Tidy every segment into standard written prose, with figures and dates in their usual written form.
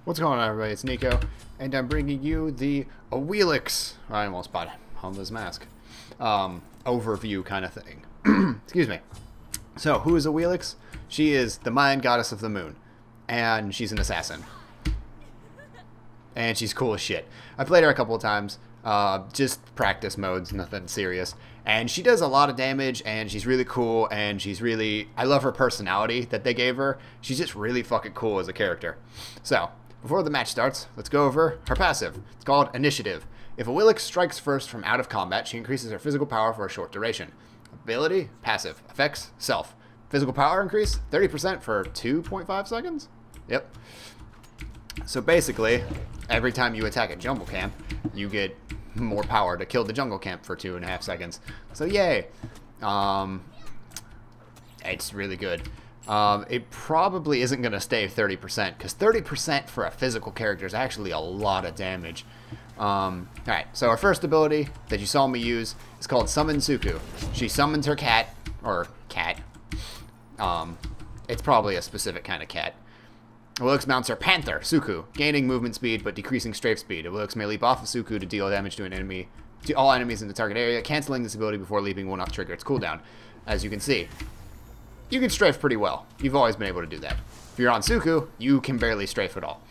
What's going on, everybody? It's Nico, and I'm bringing you the Awilix. I almost bought Honda's mask. Overview kind of thing. Excuse me. So, who is Awilix? She is the Mayan goddess of the moon, and she's an assassin. And she's cool as shit. I played her a couple of times, just practice modes, nothing serious. And she does a lot of damage, and she's really cool, and she's really... I love her personality that they gave her. She's just really fucking cool as a character. So, before the match starts, let's go over her passive. It's called Initiative. If Awilix strikes first from out of combat, she increases her physical power for a short duration. Ability, passive. Effects, self. Physical power increase, 30% for 2.5 seconds? Yep. So basically, every time you attack a jungle camp, you get more power to kill the jungle camp for 2.5 seconds. So yay. It's really good. It probably isn't going to stay 30%, because 30% for a physical character is actually a lot of damage. Alright, so our first ability that you saw me use is called Summon Suku. She summons her cat, or cat. It's probably a specific kind of cat. Awilix mounts her Panther, Suku, gaining movement speed but decreasing strafe speed. Awilix may leap off of Suku to deal damage to an enemy, to all enemies in the target area, canceling this ability before leaping will not trigger its cooldown. As you can see, you can strafe pretty well. You've always been able to do that. If you're on Suku, you can barely strafe at all.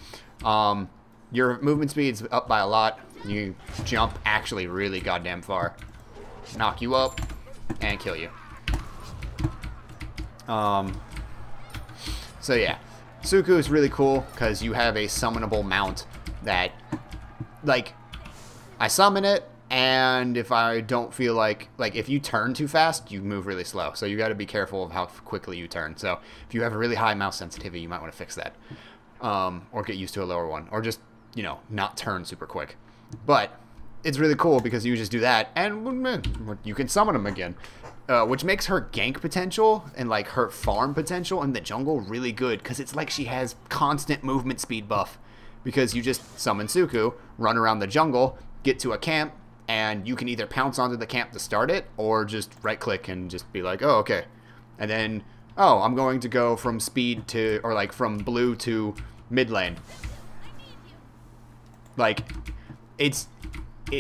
Your movement speed's up by a lot. You jump actually really goddamn far. Knock you up and kill you. So yeah. Suku is really cool because you have a summonable mount that, like, I summon it, and if I don't feel like if you turn too fast, you move really slow. So you got to be careful of how quickly you turn. So if you have a really high mouse sensitivity, you might want to fix that, or get used to a lower one, or just, you know, not turn super quick. But it's really cool because you just do that, and you can summon them again. Which makes her gank potential and like her farm potential in the jungle really good, because it's like she has constant movement speed buff, because you just summon Suku, run around the jungle, get to a camp, and you can either pounce onto the camp to start it, or just right click and just be like, oh, okay, and then, oh, I'm going to go from speed to, or like from blue to mid lane. Like, it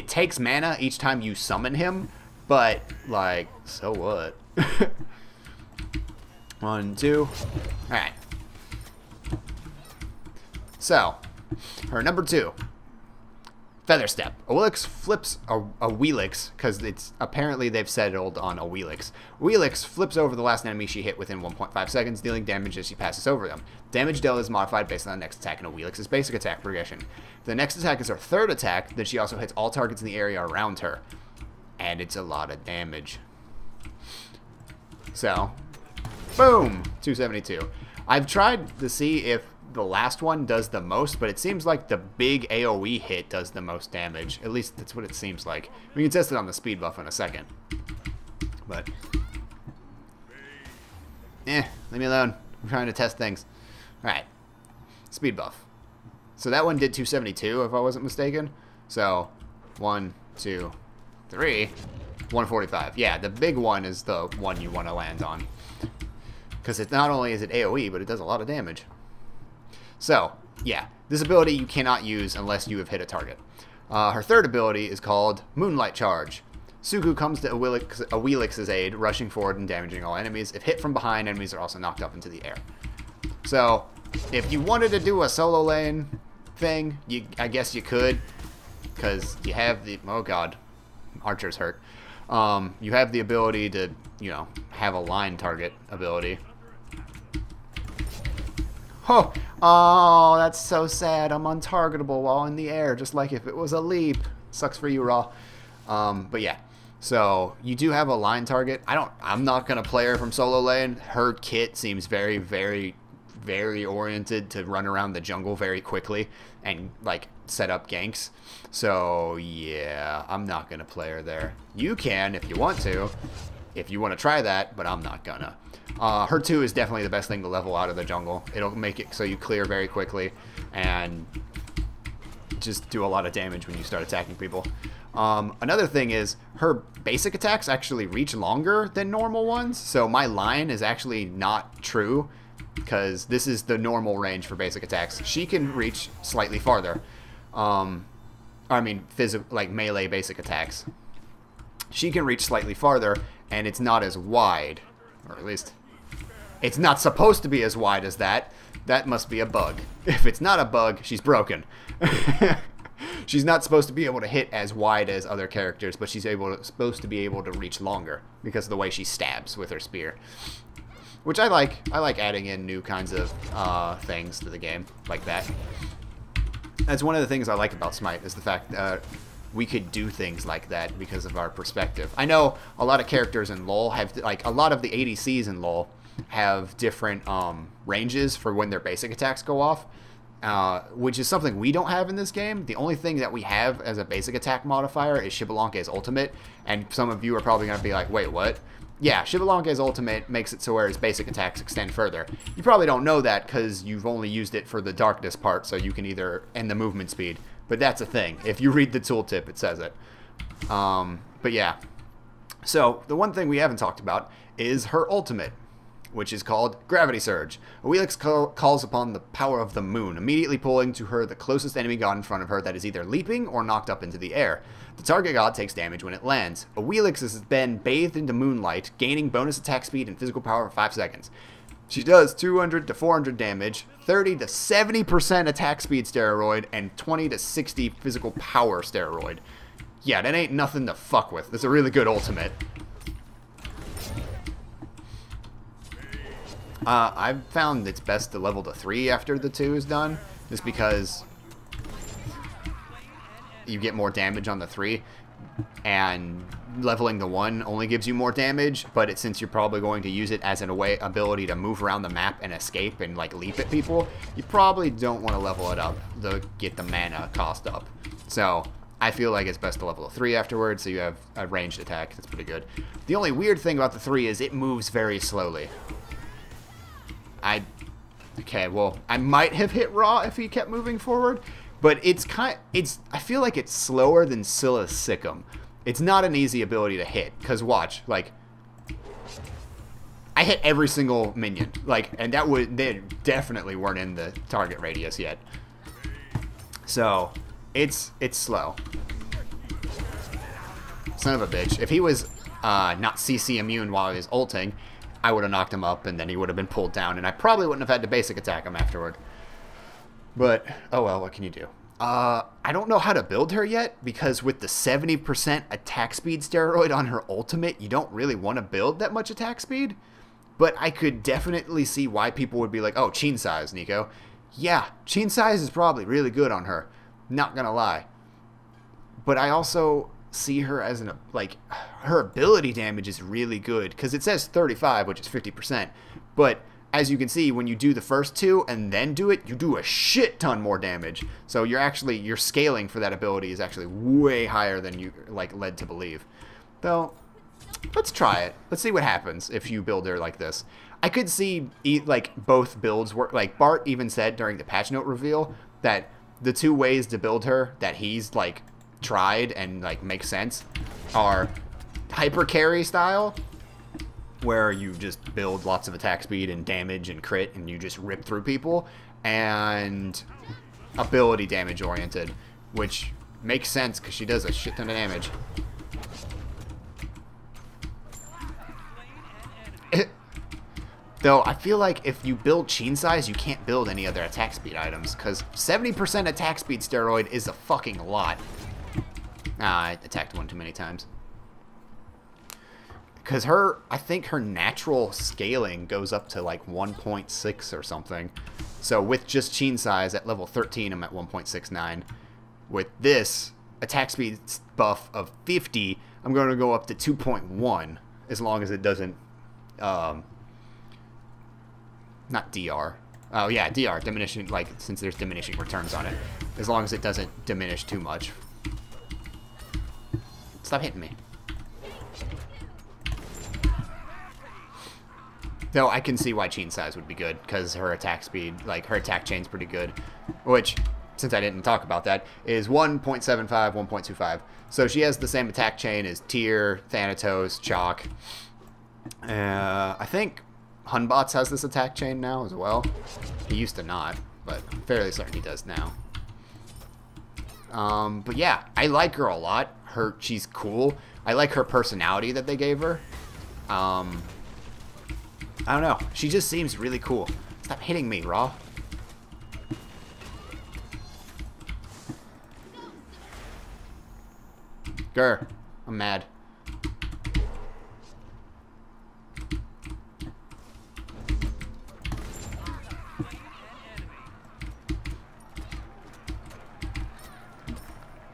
takes mana each time you summon him, but, like, so what? 1, 2. Alright. So, her number 2. Feather Step. Awilix flips Awilix, because it's apparently they've settled on Awilix. Awilix flips over the last enemy she hit within 1.5 seconds, dealing damage as she passes over them. Damage dealt is modified based on the next attack in Awilix's basic attack progression. If the next attack is her third attack, then she also hits all targets in the area around her. And it's a lot of damage. So, boom! 272. I've tried to see if the last one does the most, but it seems like the big AoE hit does the most damage. At least that's what it seems like. We can test it on the speed buff in a second. But, leave me alone. I'm trying to test things. Alright. Speed buff. So that one did 272, if I wasn't mistaken. So, 1, 2, 3, 145. Yeah, the big one is the one you want to land on, because it not only is it AoE, but it does a lot of damage. So, yeah, this ability you cannot use unless you have hit a target. Her third ability is called Moonlight Charge. Suku comes to Awilix's aid, rushing forward and damaging all enemies. If hit from behind, enemies are also knocked up into the air. So, if you wanted to do a solo lane thing, I guess you could, because you have the... Oh, God. Archers hurt. You have the ability to, you know, have a line target ability. Oh, that's so sad. I'm untargetable while in the air, just like if it was a leap. Sucks for you, Raw. But yeah, so you do have a line target. I'm not gonna play her from solo lane. Her kit seems very, very, very oriented to run around the jungle very quickly and like set up ganks. So yeah, I'm not gonna play her there. You can if you want to, if you want to try that, but I'm not gonna. Her 2 is definitely the best thing to level out of the jungle. It'll make it so you clear very quickly and just do a lot of damage when you start attacking people. Another thing is her basic attacks actually reach longer than normal ones, so my line is actually not true because this is the normal range for basic attacks. She can reach slightly farther. I mean, like melee basic attacks. She can reach slightly farther, and it's not as wide. Or at least, it's not supposed to be as wide as that. That must be a bug. If it's not a bug, she's broken. She's not supposed to be able to hit as wide as other characters, but she's supposed to be able to reach longer because of the way she stabs with her spear. Which I like. I like adding in new kinds of things to the game like that. That's one of the things I like about Smite, is the fact that we could do things like that because of our perspective. I know a lot of characters in LoL have, like, a lot of the ADCs in LoL have different ranges for when their basic attacks go off, which is something we don't have in this game. The only thing that we have as a basic attack modifier is Xbalanque's ultimate, and some of you are probably going to be like, wait, what? Yeah, Xbalanque's ultimate makes it so where his basic attacks extend further. You probably don't know that because you've only used it for the darkness part, so you can either end the movement speed. But that's a thing. If you read the tooltip, it says it. But yeah. So, the one thing we haven't talked about is her ultimate, which is called Gravity Surge. Awilix calls upon the power of the moon, immediately pulling to her the closest enemy god in front of her that is either leaping or knocked up into the air. The target god takes damage when it lands. Awilix is then bathed into moonlight, gaining bonus attack speed and physical power for 5 seconds. She does 200 to 400 damage, 30 to 70% attack speed steroid, and 20 to 60 physical power steroid. Yeah, that ain't nothing to fuck with. That's a really good ultimate. I've found it's best to level to 3 after the 2 is done, just because you get more damage on the 3, and leveling the 1 only gives you more damage, but since you're probably going to use it as an ability to move around the map and escape and like leap at people, you probably don't want to level it up to get the mana cost up. So I feel like it's best to level a 3 afterwards, so you have a ranged attack. That's pretty good. The only weird thing about the 3 is it moves very slowly. Okay, well, I might have hit Raw if he kept moving forward, but I feel like it's slower than Scylla's Sick'em. It's not an easy ability to hit, because watch, like, I hit every single minion, like, and they definitely weren't in the target radius yet. So, it's slow. Son of a bitch. If he was not CC immune while he was ulting, I would have knocked him up, and then he would have been pulled down, and I probably wouldn't have had to basic attack him afterward. But, oh well, what can you do? I don't know how to build her yet, because with the 70% attack speed steroid on her ultimate, you don't really want to build that much attack speed. But I could definitely see why people would be like, oh, Chain Size, Nico. Yeah, Chain Size is probably really good on her. Not gonna lie. But I also see her as her ability damage is really good, because it says 35, which is 50%. But as you can see, when you do the first 2 and then do it, you do a shit ton more damage. So your scaling for that ability is actually way higher than you led to believe. Though, let's try it. Let's see what happens if you build her like this. I could see both builds work. Like Bart even said during the patch note reveal that the 2 ways to build her that he's tried and make sense are hyper carry style, where you just build lots of attack speed and damage and crit and you just rip through people, and ability damage oriented, which makes sense because she does a shit ton of damage. Though I feel like if you build Chain Size, you can't build any other attack speed items, because 70% attack speed steroid is a fucking lot. I attacked one too many times. Because I think her natural scaling goes up to 1.6 or something. So with just Chain Size at level 13, I'm at 1.69. With this attack speed buff of 50, I'm going to go up to 2.1, as long as it doesn't, not DR. Oh yeah, DR, diminishing, since there's diminishing returns on it. As long as it doesn't diminish too much. Stop hitting me. Though I can see why Chain Size would be good, because her attack speed, her attack chain's pretty good. Which, since I didn't talk about that, is 1.75, 1.25. So she has the same attack chain as Tyr, Thanatos, Chalk. I think Hunbots has this attack chain now as well. He used to not, but I'm fairly certain he does now. But yeah, I like her a lot. She's cool. I like her personality that they gave her. I don't know. She just seems really cool. Stop hitting me, Raw. Grr. I'm mad.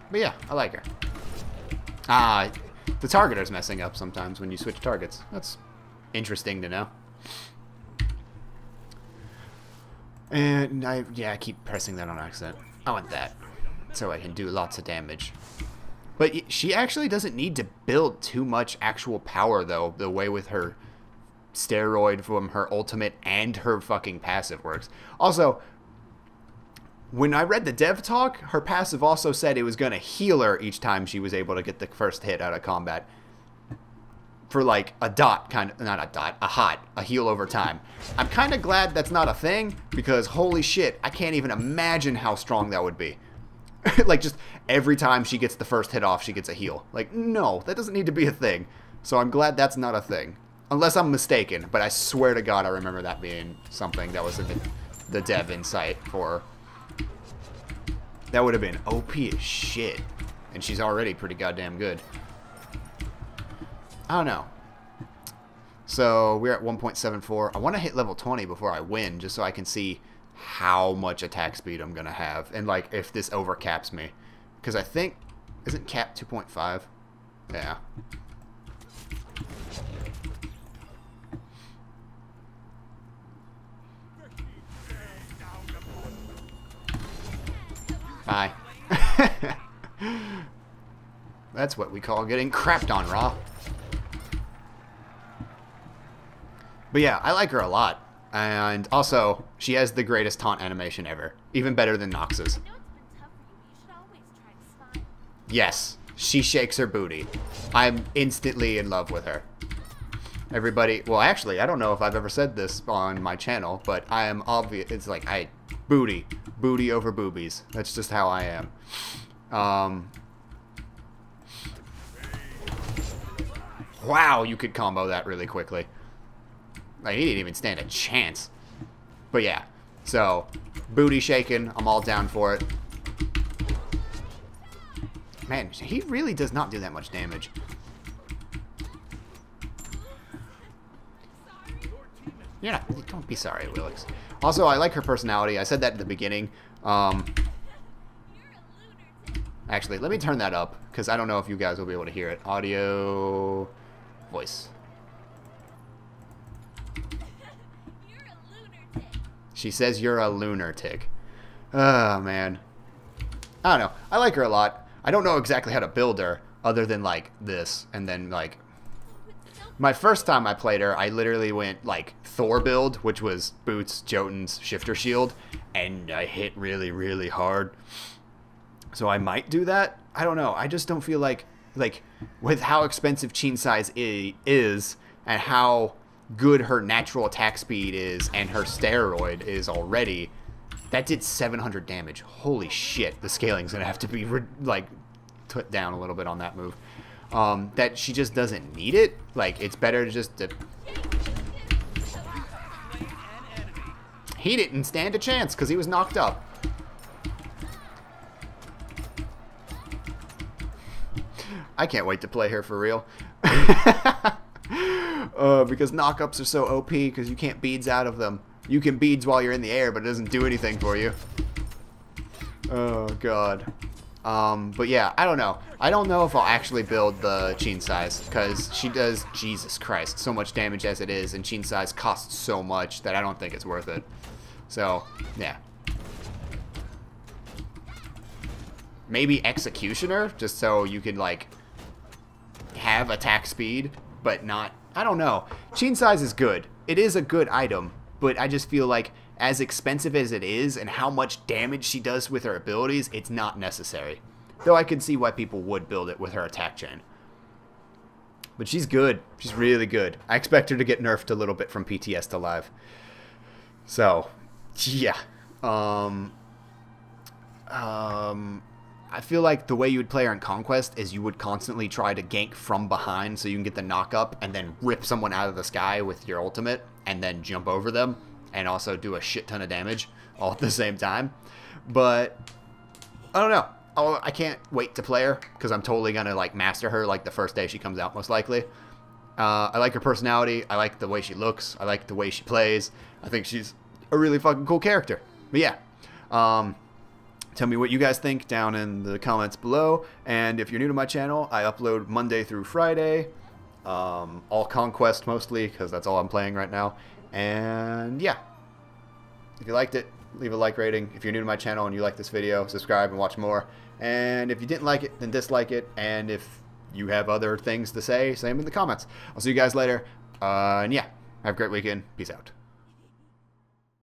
But yeah, I like her. The targeter's messing up sometimes when you switch targets. That's interesting to know. And I keep pressing that on accident. I want that so I can do lots of damage. But she actually doesn't need to build too much actual power, though, the way with her steroid from her ultimate and her fucking passive works. Also, when I read the dev talk, her passive also said it was going to heal her each time she was able to get the first hit out of combat. For like a dot, a heal over time. I'm kind of glad that's not a thing, because holy shit, I can't even imagine how strong that would be. Like, just every time she gets the first hit off, she gets a heal. Like, no, that doesn't need to be a thing. So I'm glad that's not a thing. Unless I'm mistaken, but I swear to God I remember that being something that was in the dev insight for. That would have been OP as shit. And she's already pretty goddamn good. I don't know. So we're at 1.74. I want to hit level 20 before I win, just so I can see how much attack speed I'm going to have. And like if this overcaps me. Because I think, isn't cap 2.5? Yeah. Bye. That's what we call getting crapped on, Raw. But yeah, I like her a lot. And also, she has the greatest taunt animation ever. Even better than Nox's. Yes, she shakes her booty. I'm instantly in love with her. Everybody, well actually, I don't know if I've ever said this on my channel, but I am obvious, it's like, booty over boobies. That's just how I am. Wow, you could combo that really quickly. Like, he didn't even stand a chance. But yeah, so, booty shaking, I'm all down for it. Man, he really does not do that much damage. Yeah, don't be sorry, Awilix. Also, I like her personality. I said that at the beginning. Actually, let me turn that up, because I don't know if you guys will be able to hear it. Audio, voice. She says you're a lunatic. Oh, man. I don't know. I like her a lot. I don't know exactly how to build her, other than, like, this. And then, like, my first time I played her, I literally went, like, Thor build, which was boots, Jotun's, shifter shield. And I hit really, really hard. So I might do that. I don't know. I just don't feel like, with how expensive Chin size is, and how good her natural attack speed is, and her steroid is already, that did 700 damage. Holy shit. The scaling's gonna have to be, like, put down a little bit on that move. That she just doesn't need it. Like, it's better to just... He didn't stand a chance, because he was knocked up. I can't wait to play her for real. Because knockups are so OP, because you can't beads out of them. You can beads while you're in the air, but it doesn't do anything for you. Oh, God. But yeah, I don't know. I don't know if I'll actually build the Chin size, because she does, Jesus Christ, so much damage as it is, and Chin size costs so much that I don't think it's worth it. So, yeah. Maybe Executioner, just so you can, like, have attack speed, but not... I don't know. Chin size is good. It is a good item, but I just feel like as expensive as it is and how much damage she does with her abilities, it's not necessary. Though I can see why people would build it with her attack chain. But she's good. She's really good. I expect her to get nerfed a little bit from PTS to live. So, yeah. I feel like the way you would play her in Conquest is you would constantly try to gank from behind so you can get the knock up and then rip someone out of the sky with your ultimate and then jump over them and also do a shit ton of damage all at the same time. But I don't know. I can't wait to play her because I'm totally going to like master her like the first day she comes out most likely. I like her personality. I like the way she looks. I like the way she plays. I think she's a really fucking cool character. But yeah. Tell me what you guys think down in the comments below. And if you're new to my channel, I upload Monday through Friday. All Conquest mostly, because that's all I'm playing right now. And yeah. If you liked it, leave a like rating. If you're new to my channel and you like this video, subscribe and watch more. And if you didn't like it, then dislike it. And if you have other things to say, say them in the comments. I'll see you guys later. And yeah, have a great weekend. Peace out.